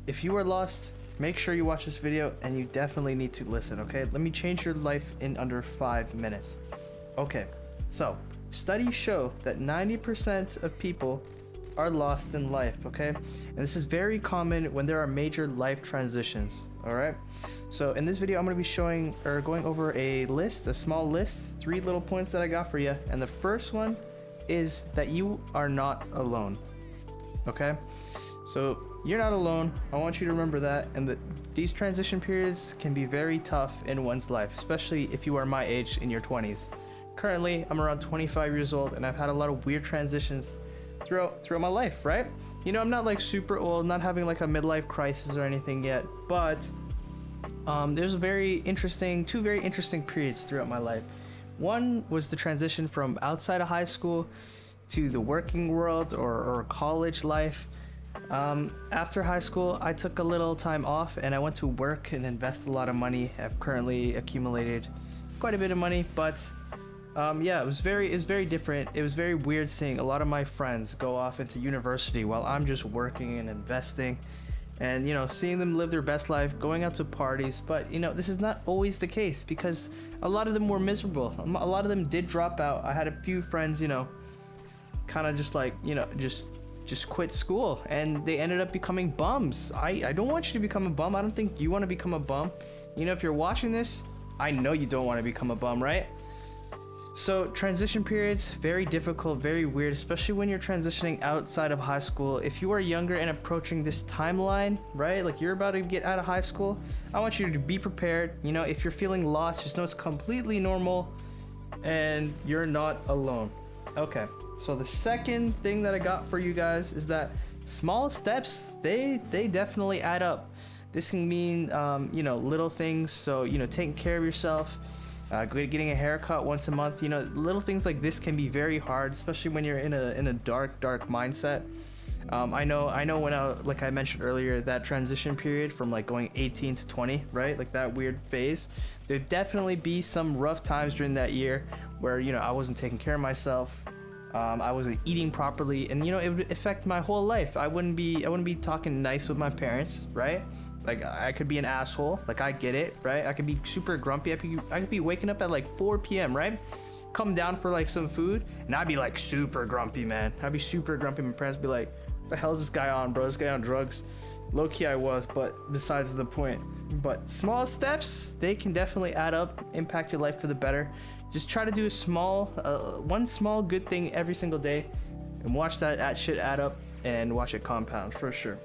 if you are lost, make sure you watch this video, and you definitely need to listen, okay? Let me change your life in under 5 minutes. Okay, so studies show that 90% of people are lost in life, okay? And this is very common when there are major life transitions, all right? So in this video, I'm going to be showing or going over a small list, 3 little points that I got for you. And the first one is that you are not alone, okay? So you're not alone. I want you to remember that. And that these transition periods can be very tough in one's life, especially if you are my age in your 20s. Currently, I'm around 25 years old, and I've had a lot of weird transitions throughout my life, right? You know, I'm not like super old, not having like a midlife crisis or anything yet, but there's two very interesting periods throughout my life. One was the transition from outside of high school to the working world or college life. After high school, I took a little time off and I went to work and invest a lot of money. I've currently accumulated quite a bit of money, but yeah, it was very different. It was very weird seeing a lot of my friends go off into university while I'm just working and investing, and you know, seeing them live their best life, going out to parties. But you know, this is not always the case because a lot of them were miserable. A lot of them did drop out. I had a few friends, you know, kind of just like, you know, just quit school, and they ended up becoming bums. I don't want you to become a bum. I don't think you want to become a bum. You know, if you're watching this, I know you don't want to become a bum, right? So transition periods, very difficult, very weird, especially when you're transitioning outside of high school. If you are younger and approaching this timeline, right, like you're about to get out of high school, I want you to be prepared. You know, if you're feeling lost, just know it's completely normal and you're not alone. Okay, so the second thing that I got for you guys is that small steps, they definitely add up. This can mean, you know, little things. So, you know, taking care of yourself, getting a haircut once a month. You know, little things like this can be very hard, especially when you're in a dark mindset. I know when like I mentioned earlier, that transition period from like going 18 to 20, right? Like that weird phase. There'd definitely be some rough times during that year where, you know, I wasn't taking care of myself. I wasn't eating properly, and you know, it would affect my whole life. I wouldn't be talking nice with my parents, right? Like I could be an asshole, like I get it, right? I could be super grumpy. I could be waking up at like 4 p.m., right? Come down for like some food, and I'd be like super grumpy, man. I'd be super grumpy. My parents would be like, what the hell is this guy on, bro? This guy on drugs. Low key I was, but besides the point. But small steps, they can definitely add up, impact your life for the better. Just try to do one small good thing every single day, and watch that shit add up, and watch it compound for sure.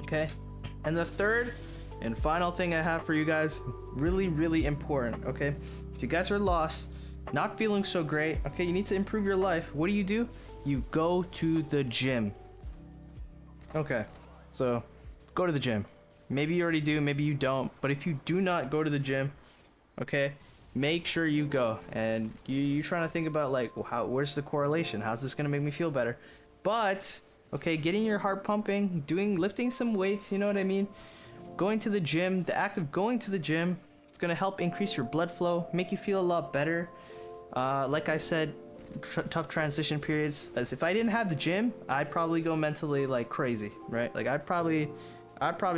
Okay? And the third and final thing I have for you guys, really important, okay? If you guys are lost, not feeling so great, okay, you need to improve your life. What do? You go to the gym. Okay, so go to the gym. Maybe you already do, maybe you don't, but if you do not go to the gym, okay, make sure you go. And you're trying to think about like, well, where's the correlation? How's this gonna make me feel better? But okay, getting your heart pumping, lifting some weights, you know what I mean? Going to the gym, the act of going to the gym, it's gonna help increase your blood flow, make you feel a lot better. Like I said, tough transition periods, as if I didn't have the gym, I'd probably go mentally like crazy, right? Like I'd probably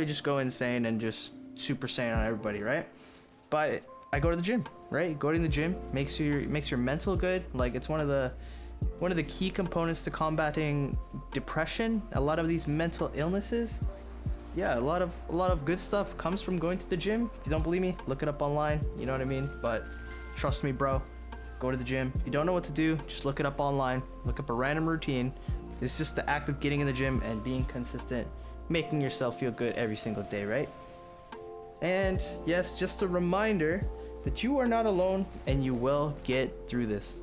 just go insane and just super saiyan on everybody, right? But I go to the gym, right? Going to the gym makes your mental good. Like it's one of the key components to combating depression, a lot of these mental illnesses. Yeah, a lot of good stuff comes from going to the gym. If you don't believe me, look it up online, you know what I mean? But trust me, bro, go to the gym. If you don't know what to do, just look it up online, look up a random routine. It's just the act of getting in the gym and being consistent, making yourself feel good every single day, right? And yes, just a reminder that you are not alone and you will get through this.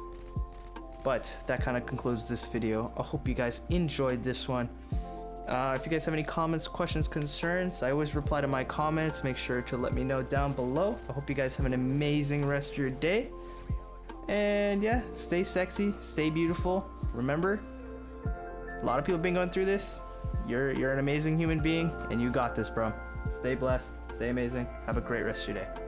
But that kind of concludes this video. I hope you guys enjoyed this one. If you guys have any comments, questions, concerns, I always reply to my comments. Make sure to let me know down below. I hope you guys have an amazing rest of your day. And yeah, stay sexy, stay beautiful. Remember, a lot of people have been going through this. You're an amazing human being, and you got this, bro. Stay blessed, stay amazing. Have a great rest of your day.